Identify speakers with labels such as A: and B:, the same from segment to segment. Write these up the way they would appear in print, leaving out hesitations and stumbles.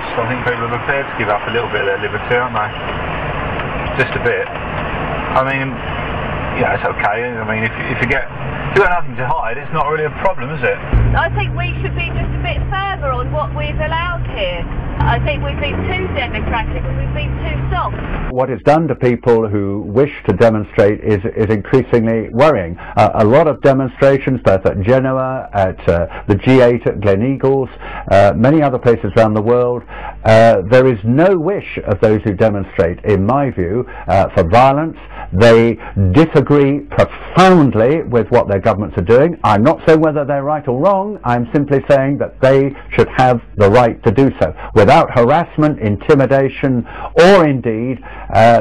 A: honest. I think people are prepared to give up a little bit of their liberty, aren't they? Just a bit. I mean, yeah, it's okay. I mean, if you got nothing to hide, it's not really a problem, is it?
B: I think we should be just a bit further on what we've allowed here. I think we've been too democratic and we've been too soft.
C: What it's done to people who wish to demonstrate is increasingly worrying. A lot of demonstrations, both at Genoa, at the G8 at Gleneagles, many other places around the world, there is no wish of those who demonstrate, in my view, for violence. They disagree profoundly with what their governments are doing. I'm not saying whether they're right or wrong. I'm simply saying that they should have the right to do so without harassment, intimidation, or indeed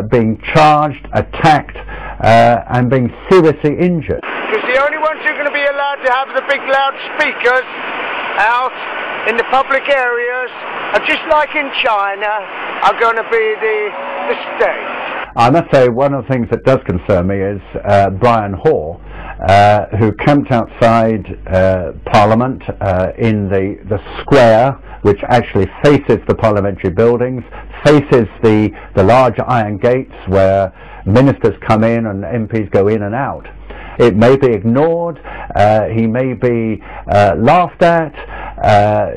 C: being charged, attacked, and being seriously injured.
D: Because the only ones who are going to be allowed to have the big loudspeakers out in the public areas, just like in China, are going to be the state.
C: I must say one of the things that does concern me is Brian Hoare, who camped outside Parliament in the square, which actually faces the parliamentary buildings, faces the large iron gates where ministers come in and MPs go in and out. It may be ignored, he may be laughed at,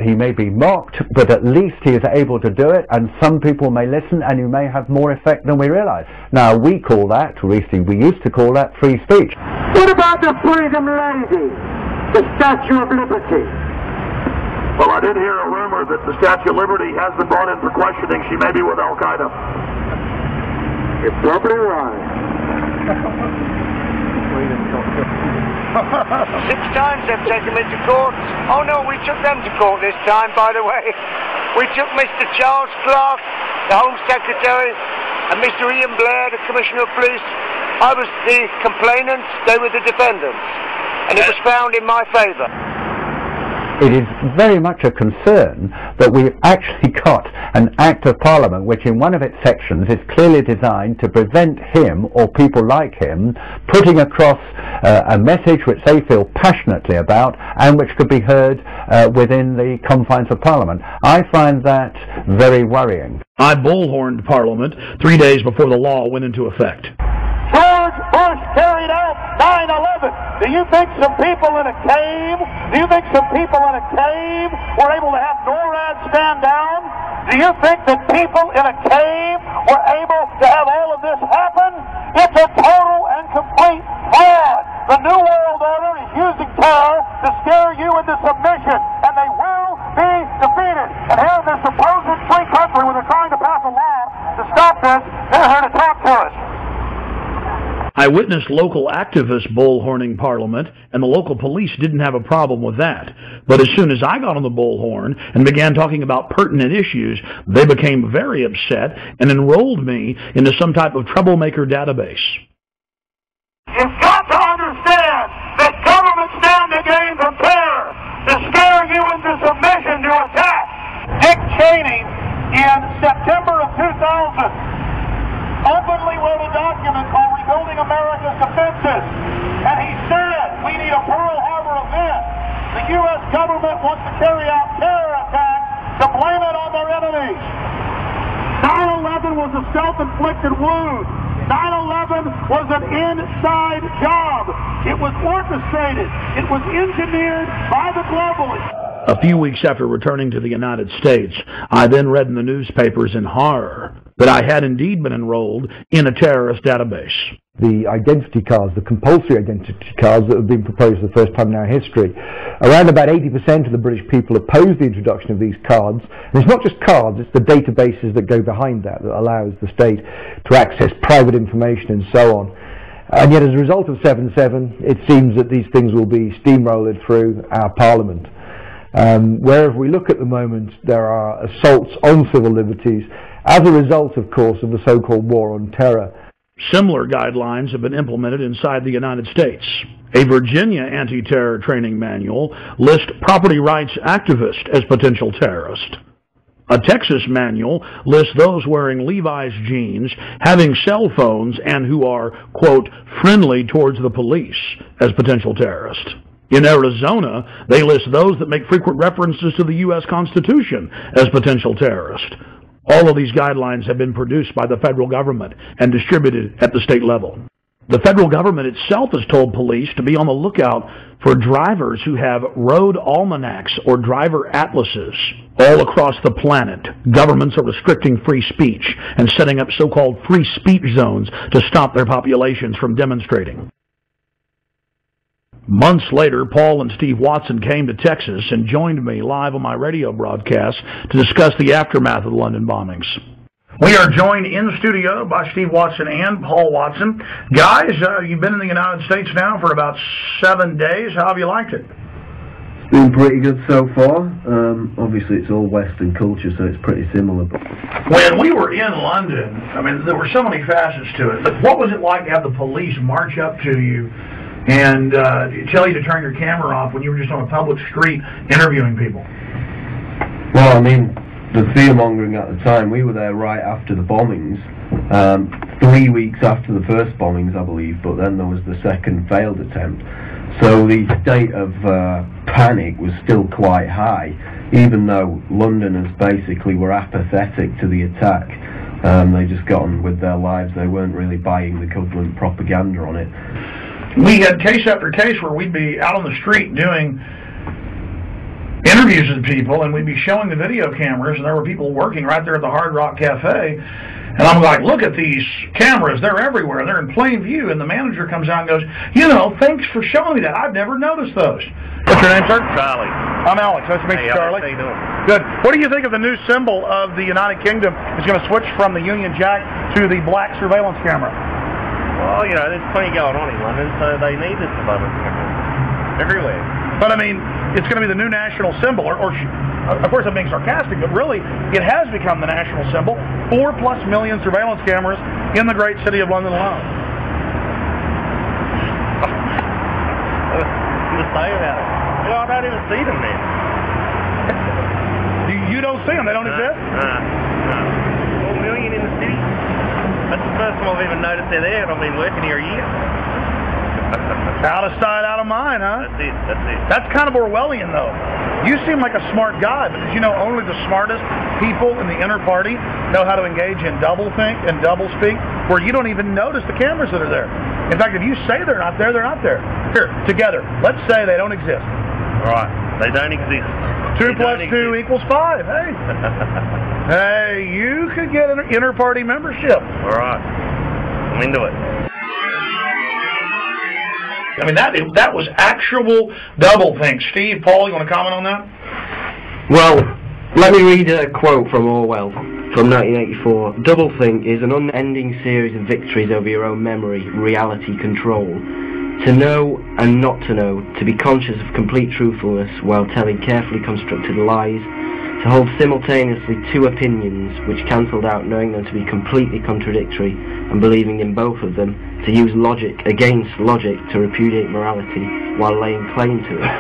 C: he may be mocked, but at least he is able to do it, and some people may listen, and you may have more effect than we realise. Now, we call that, we used to call that free speech.
E: What about the Freedom Lady, the Statue of Liberty?
F: Well, I did hear a rumor that the Statue of Liberty has been brought in for questioning. She may be with Al-Qaeda.
E: You're probably right.
D: 6 times they've taken me to court. Oh no, we took them to court this time, by the way. We took Mr. Charles Clark, the Home Secretary, and Mr. Ian Blair, the Commissioner of Police. I was the complainant, they were the defendants. And it was found in my favour.
C: It is very much a concern that we've actually got an Act of Parliament which in one of its sections is clearly designed to prevent him or people like him putting across a message which they feel passionately about and which could be heard within the confines of Parliament. I find that very worrying.
G: I bullhorned Parliament 3 days before the law went into effect.
E: George Bush carried out 9/11. Do you think some people in a cave were able to have NORAD stand down? Do you think that people in a cave were able to have all of this happen? It's a total and complete fraud. The New World Order is using terror to scare you into submission, and they will be defeated. And here in this supposed free country where they're trying to pass a law to stop this, they're here to talk to us.
G: I witnessed local activists bullhorning Parliament, and the local police didn't have a problem with that. But as soon as I got on the bullhorn and began talking about pertinent issues, they became very upset and enrolled me into some type of troublemaker database.
E: You've got to understand that government stand to gain from terror, to scare you into submission to attack. Dick Cheney, in September of 2000, openly wrote a document called Rebuilding America's Defenses, and he said we need a Pearl Harbor event. The U.S. government wants to carry out terror attacks to blame it on their enemies. 9/11 was a self-inflicted wound. 9/11 was an inside job. It was orchestrated. It was engineered by the globalists.
G: A few weeks after returning to the United States, I then read in the newspapers in horror that I had indeed been enrolled in a terrorist database.
H: The identity cards, the compulsory identity cards that have been proposed for the first time in our history, around about 80% of the British people oppose the introduction of these cards. And it's not just cards, it's the databases that go behind that allows the state to access private information and so on. And yet as a result of 7/7, it seems that these things will be steamrolled through our Parliament. Wherever we look at the moment, there are assaults on civil liberties as a result, of course, of the so-called war on terror.
G: Similar guidelines have been implemented inside the United States. A Virginia anti-terror training manual lists property rights activists as potential terrorists. A Texas manual lists those wearing Levi's jeans, having cell phones, and who are, quote, friendly towards the police as potential terrorists. In Arizona, they list those that make frequent references to the U.S. Constitution as potential terrorists. All of these guidelines have been produced by the federal government and distributed at the state level. The federal government itself has told police to be on the lookout for drivers who have road almanacs or driver atlases. All across the planet, governments are restricting free speech and setting up so-called free speech zones to stop their populations from demonstrating. Months later, Paul and Steve Watson came to Texas and joined me live on my radio broadcast to discuss the aftermath of the London bombings. We are joined in studio by Steve Watson and Paul Watson. Guys, you've been in the United States now for about 7 days. How have you liked it?
I: It's been pretty good so far. Obviously, it's all Western culture, so it's pretty similar.
G: When we were in London, I mean, there were so many facets to it. But what was it like to have the police march up to you and tell you to turn your camera off when you were just on a public street interviewing people?
I: Well, I mean, the fear-mongering at the time, we were there right after the bombings, 3 weeks after the first bombings, I believe, but then there was the second failed attempt. So the state of panic was still quite high, even though Londoners basically were apathetic to the attack. They just got on with their lives. They weren't really buying the government propaganda on it.
G: We had case after case where we'd be out on the street doing interviews with people, and we'd be showing the video cameras, and there were people working right there at the Hard Rock Cafe, and I'm like, look at these cameras, they're everywhere, they're in plain view, and the manager comes out and goes, you know, thanks for showing me that, I've never noticed those. What's your name, sir?
J: Charlie.
G: I'm Alex, nice to meet you, Charlie.
J: How you doing?
G: Good. What do you think of the new symbol of the United Kingdom is going to switch from the Union Jack to the black surveillance camera?
J: Well, you know, there's plenty going on in London, so they need this surveillance camera everywhere.
G: But, I mean, it's going to be the new national symbol, or of course I'm being sarcastic, but really, it has become the national symbol. 4+ million surveillance cameras in the great city of London alone.
J: What to say about it? You know, I don't even see them there.
G: You don't see them? They don't exist?
J: No. 4 million in the city? That's the first time I've even noticed they're there, and I've been working here a year.
G: Out of sight, out of mind, huh?
J: That's it.
G: That's kind of Orwellian, though. You seem like a smart guy, but did you know only the smartest people in the inner party know how to engage in doublethink and doublespeak, where you don't even notice the cameras that are there? In fact, if you say they're not there, they're not there. Here, together, let's say they don't exist.
J: All right, they don't exist.
G: 2 plus 2 equals 5. Hey. Hey, you could get an inner party membership.
J: All right, I'm into it.
G: I mean, that was actual doublethink. Steve, Paul, you want to comment on that?
K: Well, let me read a quote from Orwell from 1984. Doublethink is an unending series of victories over your own memory, reality, control. To know and not to know, to be conscious of complete truthfulness while telling carefully constructed lies, to hold simultaneously two opinions which cancelled out knowing them to be completely contradictory and believing in both of them, to use logic against logic to repudiate morality while laying claim to it.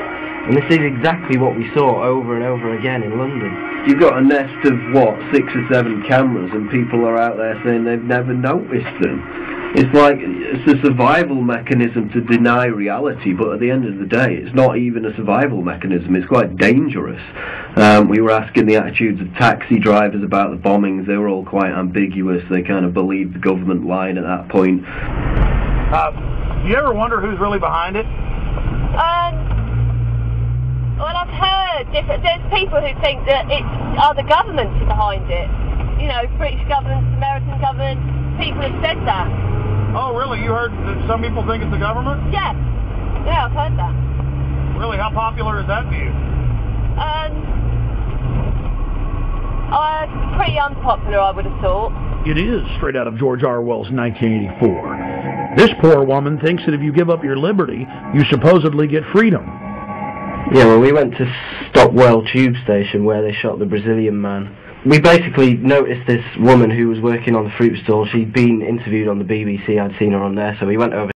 K: And this is exactly what we saw over and over again in London.
I: You've got a nest of, what, 6 or 7 cameras, and people are out there saying they've never noticed them. It's like, it's a survival mechanism to deny reality, but at the end of the day, it's not even a survival mechanism, it's quite dangerous. We were asking the attitudes of taxi drivers about the bombings, they were all quite ambiguous, they kind of believed the government line at that point.
G: Do you ever wonder who's really behind it?
B: Well, I've heard there's people who think that it's other governments are behind it. You know, British government, American government, people have said that.
G: Oh, really? You heard that some people think it's the government?
B: Yeah. Yeah, I've heard that.
G: Really? How popular is that view?
B: Pretty unpopular, I would have thought.
G: It is straight out of George Orwell's 1984. This poor woman thinks that if you give up your liberty, you supposedly get freedom.
K: Yeah, well, we went to Stockwell tube station where they shot the Brazilian man. We basically noticed this woman who was working on the fruit stall. She'd been interviewed on the BBC. I'd seen her on there, so we went over